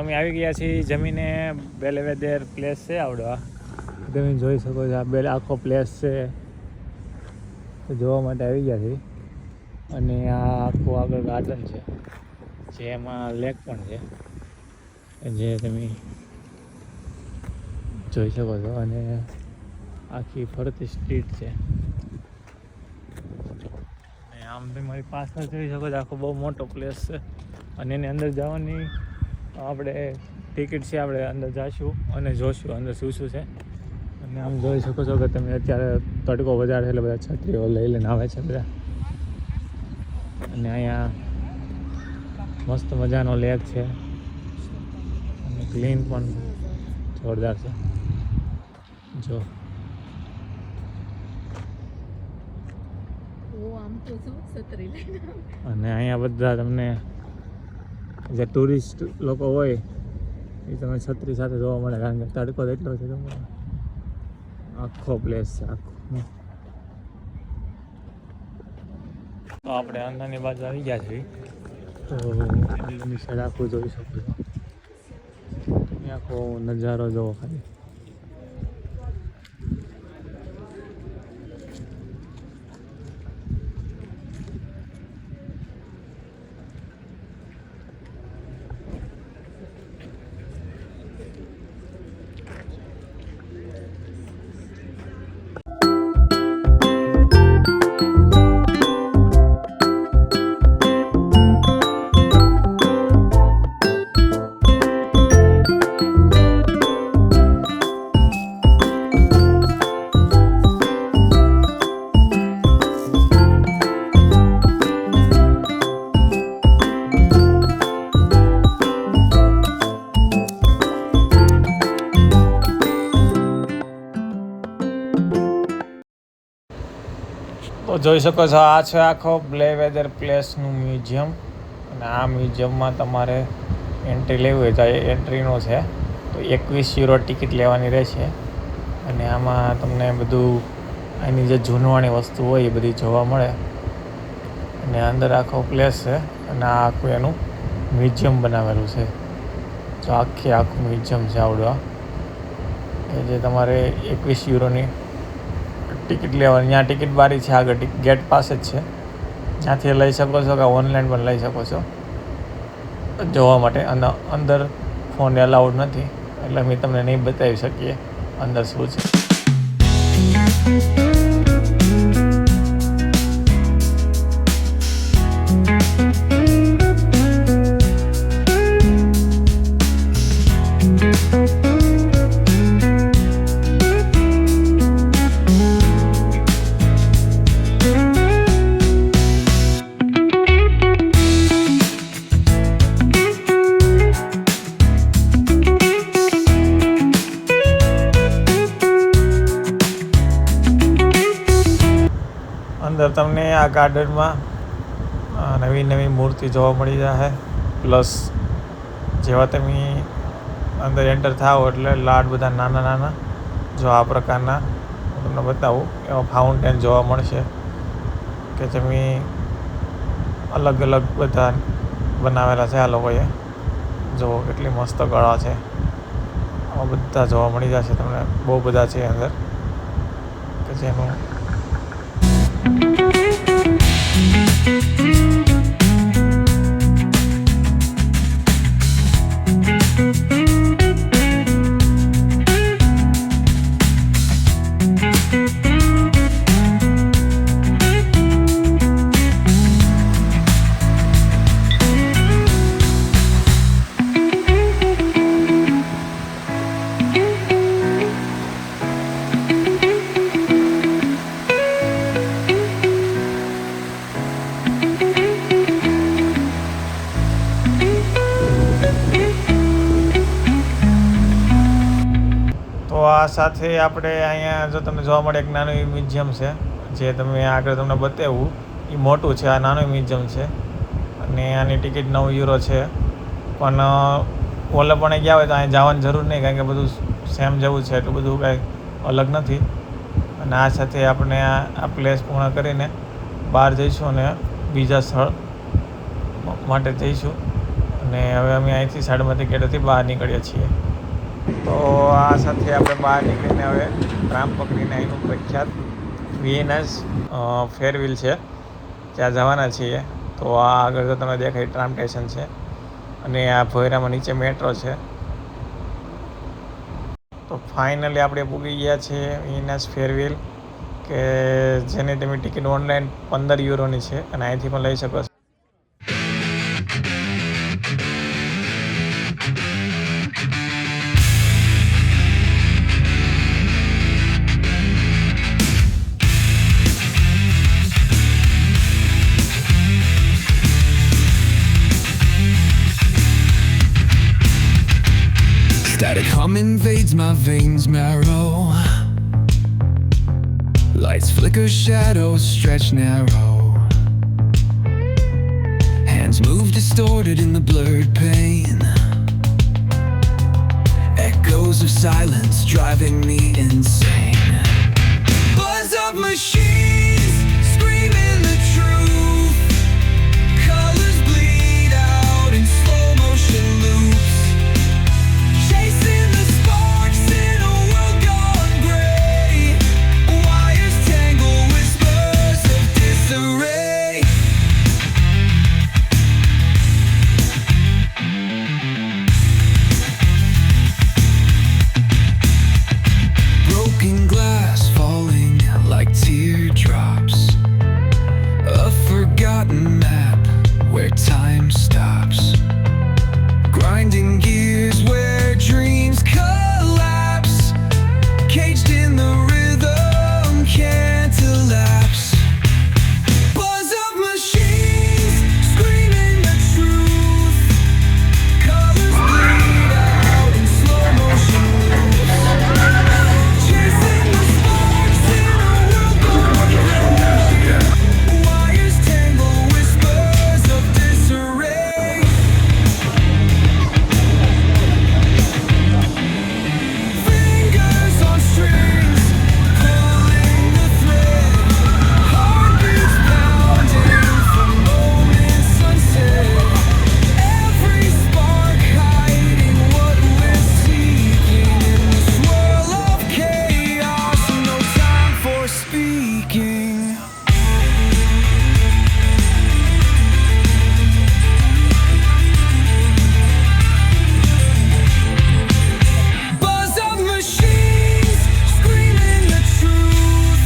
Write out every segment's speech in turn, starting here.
અમે આવી ગયા છીએ જમીને. બેલવેદેર પ્લેસ છે આવડો. તમે જોઈ શકો છો આ આખો પ્લેસ છે જોવા માટે આવી ગયા છીએ. અને આ આખું આગળ ગાર્ડન છે જેમાં લેક પણ છે જે તમે જોઈ શકો છો. અને આખી ફરતી સ્ટ્રીટ છે. અને આમ તમે મારી પાછળ જોઈ શકો છો આખો બહુ મોટો પ્લેસ છે. અને એની અંદર જવાની આપણે ટિકિટ છે. આપણે અંદર જઈશું અને જોઈશું અંદર શું શું છે. અને આમ જોઈ શકો છો કે તમે અત્યારે તડકો વધારે એટલે બધા છત્રીઓ લઈ લઈને આવે છે બધા. અને અહીંયા મસ્ત મજાનો લેક છે અને ક્લીન પણ જોરદાર છે. જો અને અહીંયા બધા તમને જે ટુરિસ્ટ લોકો હોય એ તમે છત્રી સાથે જોવા મળે, કારણ કે તડકો એટલો છે. આખો પ્લેસ છે આખો. તો આપણે અંદરની બાજુ આવી ગયા છીએ. તો અંદરની સાઈડ આખું જોઈ શકો છો. આખો નજારો જોવો ખાલી. તો જોઈ શકો છો આ છે આખો બેલવેદેર પ્લેસનું મ્યુઝિયમ. અને આ મ્યુઝિયમમાં તમારે એન્ટ્રી લેવી હોય તો એન્ટ્રીનો છે તો €21 ટિકિટ લેવાની રહેશે. અને આમાં તમને બધું એની જે જૂનવાણી વસ્તુ હોય એ બધી જોવા મળે. અને અંદર આખો પ્લેસ છે અને આ આખું એનું મ્યુઝિયમ બનાવેલું છે. તો આખું મ્યુઝિયમ છે આવડું કે જે તમારે €21ની ટિકિટ લેવાની. ત્યાં ટિકિટ બારી છે આગળ, ગેટ પાસે જ છે. ત્યાંથી લઈ શકો છો કે ઓનલાઈન પણ લઈ શકો છો જોવા માટે. અને અંદર ફોન એલાઉડ નથી એટલે અમે તમને નહીં બતાવી શકીએ અંદર શું છે. અંદર તમને આ ગાર્ડનમાં નવી મૂર્તિ જોવા મળી જશે. પ્લસ જેવા તમે અંદર એન્ટર થાઓ એટલે લાડ બધા નાના જો આ પ્રકારના હું તમને બતાવું એવા ફાઉન્ટેન જોવા મળશે કે તમે અલગ બધા બનાવેલા છે આ લોકોએ. જુઓ કેટલી મસ્ત કળા છે. આવા બધા જોવા મળી જશે તમને. બહુ બધા છે અંદર કે જેનું આ સાથે આપણે અહીંયા જો તમને જોવા મળે એક નાનું મ્યુઝિયમ છે જે તમે આગળ તમને બતાવ્યું એ મોટું છે. આ નાનું મ્યુઝિયમ છે અને આની ટિકિટ €9 છે. પણ ઓલે પણ ગયા હોય તો અહીંયા જવાની જરૂર નહીં, કારણ કે બધું સેમ જેવું છે, એટલું બધું કાંઈ અલગ નથી. અને આ સાથે આપણે આ પ્લેસ પૂર્ણ કરીને બહાર જઈશું અને બીજા સ્થળ માટે જઈશું. અને અને હવે અમે અહીંથી 7:30 ગેટેથી બહાર નીકળ્યા છીએ. તો આ સાથે આપણે બહાર નીકળીને હવે ટ્રામ પકડીને અહીંનું પ્રખ્યાત વીએનએસ ફેરવ્હીલ છે ત્યાં જવાના છીએ. તો આ આગળ જો તમને દેખાય ટ્રામ સ્ટેશન છે અને આ ભોયરામાં નીચે મેટ્રો છે. તો ફાઇનલી આપણે પૂગી ગયા છીએ વીએનએસ ફેરવ્હીલ, કે જેની તમે ટિકિટ ઓનલાઈન 15 યુરોની છે અને અહીંથી પણ લઈ શકો છો. Static hum invades my veins marrow. Lights flicker, shadows stretch narrow. Hands move distorted in the blurred pain. Echoes of silence driving me insane. Buzz of machines screaming the truth. Colors bleed out in slow motion loops. Chasing the sparks in a world gone gray. Wires tangle, whispers of disarray. Broken glass falling like teardrops. A forgotten map where time stops. Grinding gears where dreams collapse. Caged in the rhythm, can't elapse. Buzz of machines screaming the truth. Colors bleed out in slow motion loops. Chasing the sparks in a world gone gray. Wires tangle, whispers of disarray. Fingers on strings, pulling the thread. Heartbeats pounding from moments unsaid. Every spark hiding what we're seeking. In the swirl of chaos, no time for speaking. Buzz of machines screaming the truth.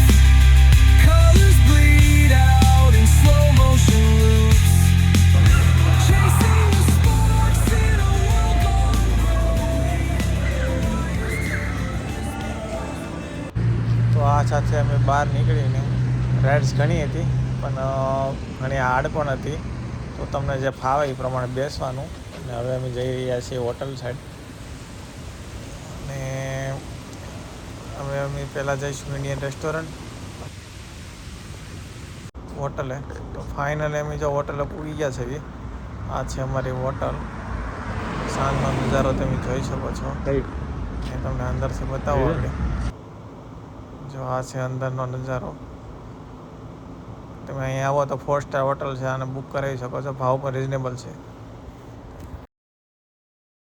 Colors bleed out in slow motion loops. Chasing the sparks in a world gone તો આ સાથે અમે બહાર નીકળીને rides ઘણી હતી પણ ઘણી હાર્ડ પણ હતી. તો તમને જે ફાવે એ પ્રમાણે બેસવાનું. અને હવે અમે જઈ રહ્યા છીએ હોટલ સાઈડ. અને હવે અમે પહેલાં જઈશું ઇન્ડિયન રેસ્ટોરન્ટ હોટલે. તો ફાઇનલી અમે જો હોટલે પૂરી ગયા છીએ. આ છે અમારી હોટલ. સાંજનો નજારો તમે જોઈ શકો છો. એ તમને અંદરથી બતાવો આપણે. જો આ છે અંદરનો નજારો. તમે અહીં આવો તો 4 સ્ટાર હોટલ છે, અને બુક કરાવી શકો છો. ભાવ પણ રિઝનેબલ છે.